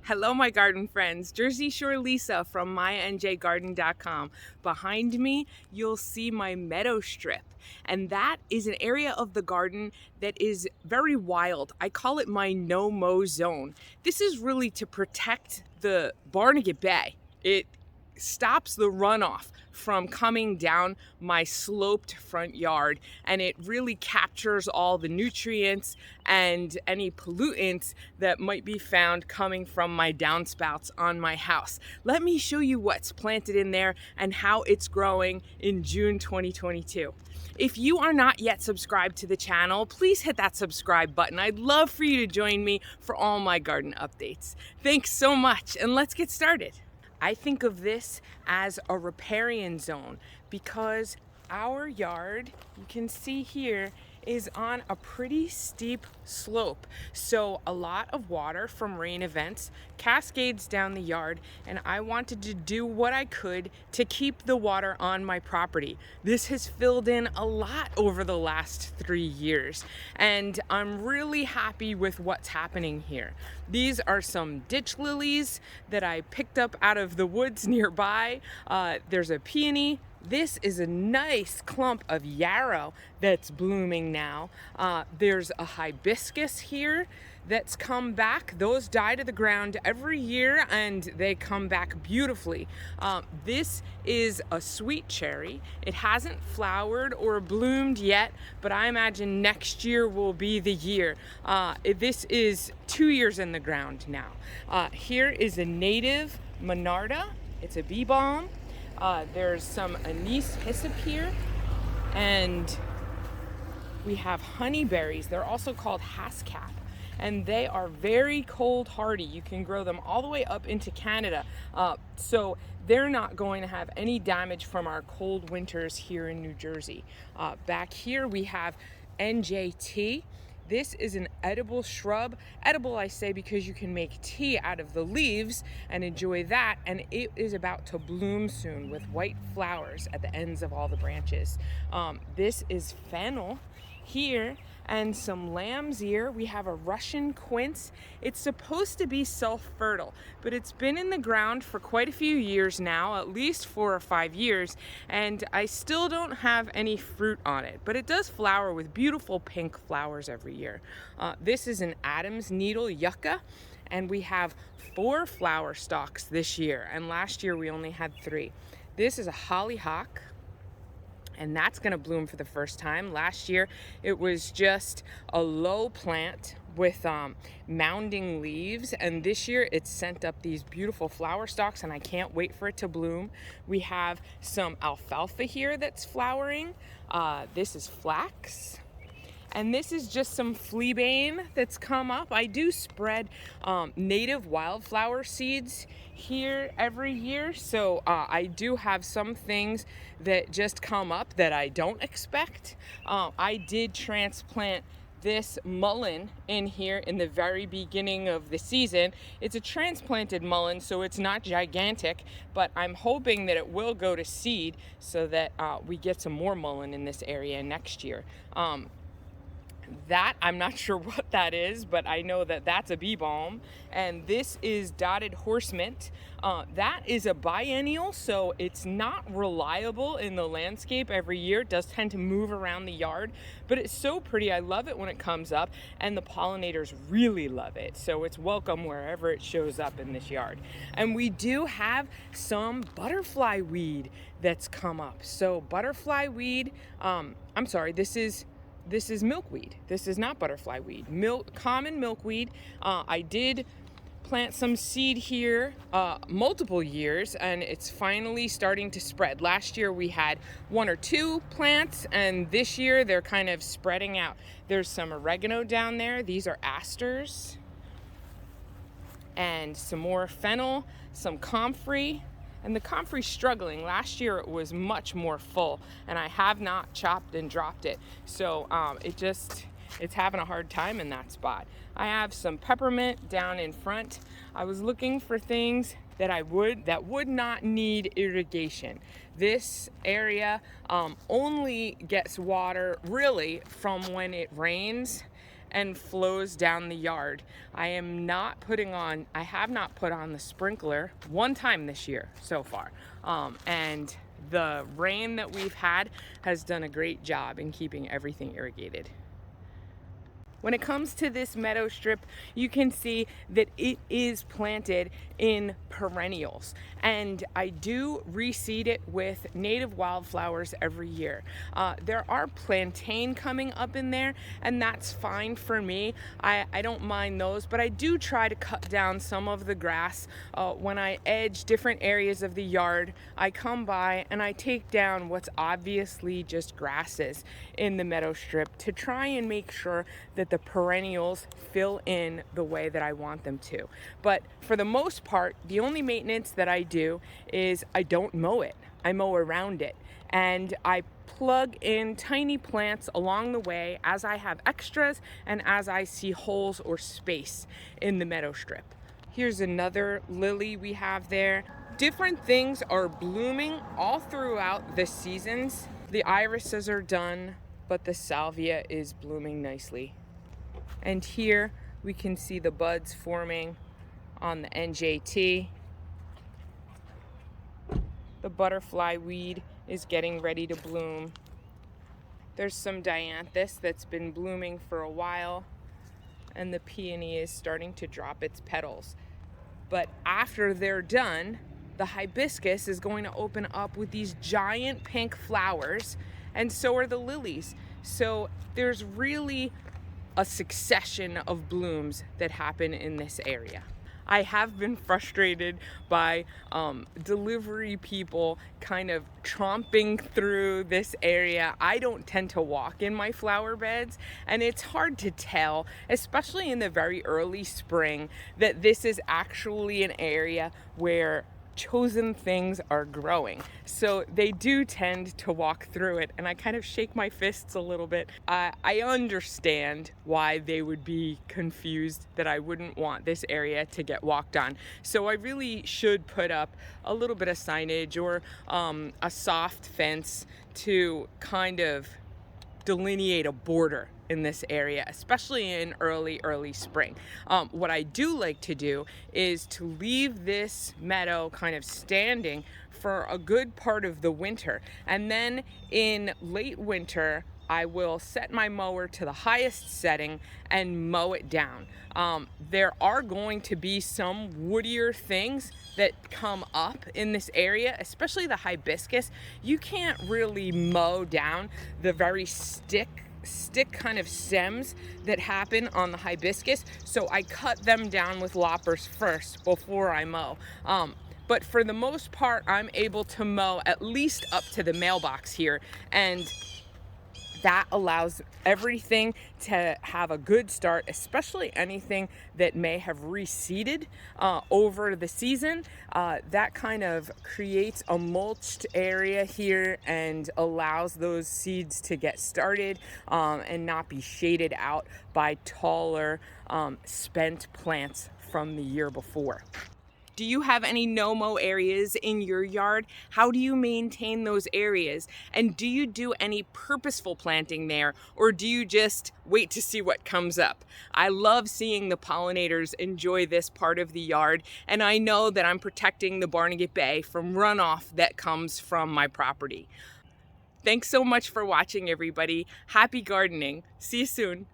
Hello, my garden friends. Jersey Shore Lisa from MyNJGarden.com. Behind me, you'll see my meadow strip. And that is an area of the garden that is very wild. I call it my no-mow zone. This is really to protect the Barnegat Bay. It stops the runoff from coming down my sloped front yard, and it really captures all the nutrients and any pollutants that might be found coming from my downspouts on my house. Let me show you what's planted in there and how it's growing in June 2022. If you are not yet subscribed to the channel, please hit that subscribe button. I'd love for you to join me for all my garden updates. Thanks so much, and let's get started. I think of this as a riparian zone because our yard, you can see here, is on a pretty steep slope. So a lot of water from rain events cascades down the yard, and I wanted to do what I could to keep the water on my property. This has filled in a lot over the last 3 years, and I'm really happy with what's happening here. These are some ditch lilies that I picked up out of the woods nearby. There's a peony. This is a nice clump of yarrow that's blooming now. There's a hibiscus here that's come back. Those die to the ground every year and they come back beautifully. This is a sweet cherry. It hasn't flowered or bloomed yet, but I imagine next year will be the year. This is 2 years in the ground now. Here is a native monarda. It's a bee balm. There's some anise hyssop here, and we have honeyberries. They're also called hascap, and they are very cold hardy. You can grow them all the way up into Canada, so they're not going to have any damage from our cold winters here in New Jersey. Back here we have NJT. This is an edible shrub. Edible, I say, because you can make tea out of the leaves and enjoy that, and it is about to bloom soon with white flowers at the ends of all the branches. This is fennel here, and some lamb's ear. We have a Russian quince. It's supposed to be self-fertile, but it's been in the ground for quite a few years now, at least 4 or 5 years, and I still don't have any fruit on it, but it does flower with beautiful pink flowers every year. This is an Adam's needle yucca, and we have 4 flower stalks this year, and last year we only had 3. This is a hollyhock, and that's going to bloom for the first time. Last year it was just a low plant with mounding leaves, and this year it's sent up these beautiful flower stalks, and I can't wait for it to bloom. We have some alfalfa here that's flowering. This is flax. And this is just some fleabane that's come up. I do spread native wildflower seeds here every year, so I do have some things that just come up that I don't expect. I did transplant this mullein in here in the very beginning of the season. It's a transplanted mullein, so it's not gigantic, but I'm hoping that it will go to seed so that we get some more mullein in this area next year. That, I'm not sure what that is, but I know that that's a bee balm. And this is dotted horse mint. That is a biennial, so it's not reliable in the landscape every year. It does tend to move around the yard, but it's so pretty. I love it when it comes up, and the pollinators really love it. So it's welcome wherever it shows up in this yard. And we do have some butterfly weed that's come up. So butterfly weed, I'm sorry, this is milkweed. This is not butterfly weed. Common milkweed. I did plant some seed here multiple years, and it's finally starting to spread. Last year we had 1 or 2 plants, and this year they're kind of spreading out. There's some oregano down there. These are asters. And some more fennel, some comfrey. And the comfrey's struggling. Last year it was much more full, and I have not chopped and dropped it. So it's having a hard time in that spot. I have some peppermint down in front. I was looking for things that would not need irrigation. This area only gets water really from when it rains and flows down the yard. I have not put on the sprinkler one time this year so far. And the rain that we've had has done a great job in keeping everything irrigated. When it comes to this meadow strip, you can see that it is planted in perennials, and I do reseed it with native wildflowers every year. There are plantain coming up in there, and that's fine for me. I don't mind those, but I do try to cut down some of the grass. When I edge different areas of the yard, I come by and I take down what's obviously just grasses in the meadow strip to try and make sure that the perennials fill in the way that I want them to. But for the most part, the only maintenance that I do is I don't mow it. I mow around it, and I plug in tiny plants along the way as I have extras and as I see holes or space in the meadow strip. Here's another lily we have there. Different things are blooming all throughout the seasons. The irises are done, but the salvia is blooming nicely. And here we can see the buds forming on the NJT. The butterfly weed is getting ready to bloom. There's some dianthus that's been blooming for a while, and the peony is starting to drop its petals. But after they're done, the hibiscus is going to open up with these giant pink flowers, and so are the lilies. So there's really a succession of blooms that happen in this area. I have been frustrated by delivery people kind of tromping through this area. I don't tend to walk in my flower beds, and it's hard to tell, especially in the very early spring, that this is actually an area where chosen things are growing. So they do tend to walk through it, and I kind of shake my fists a little bit. I understand why they would be confused that I wouldn't want this area to get walked on. So I really should put up a little bit of signage or a soft fence to kind of delineate a border in this area, especially in early spring. What I do like to do is to leave this meadow kind of standing for a good part of the winter, and then in late winter I will set my mower to the highest setting and mow it down. There are going to be some woodier things that come up in this area, especially the hibiscus. You can't really mow down the very stick kind of stems that happen on the hibiscus, so I cut them down with loppers first before I mow. But for the most part, I'm able to mow at least up to the mailbox here, and that allows everything to have a good start, especially anything that may have reseeded over the season. That kind of creates a mulched area here and allows those seeds to get started and not be shaded out by taller, spent plants from the year before. Do you have any no-mow areas in your yard? How do you maintain those areas? And do you do any purposeful planting there, or do you just wait to see what comes up? I love seeing the pollinators enjoy this part of the yard, and I know that I'm protecting the Barnegat Bay from runoff that comes from my property. Thanks so much for watching, everybody. Happy gardening. See you soon.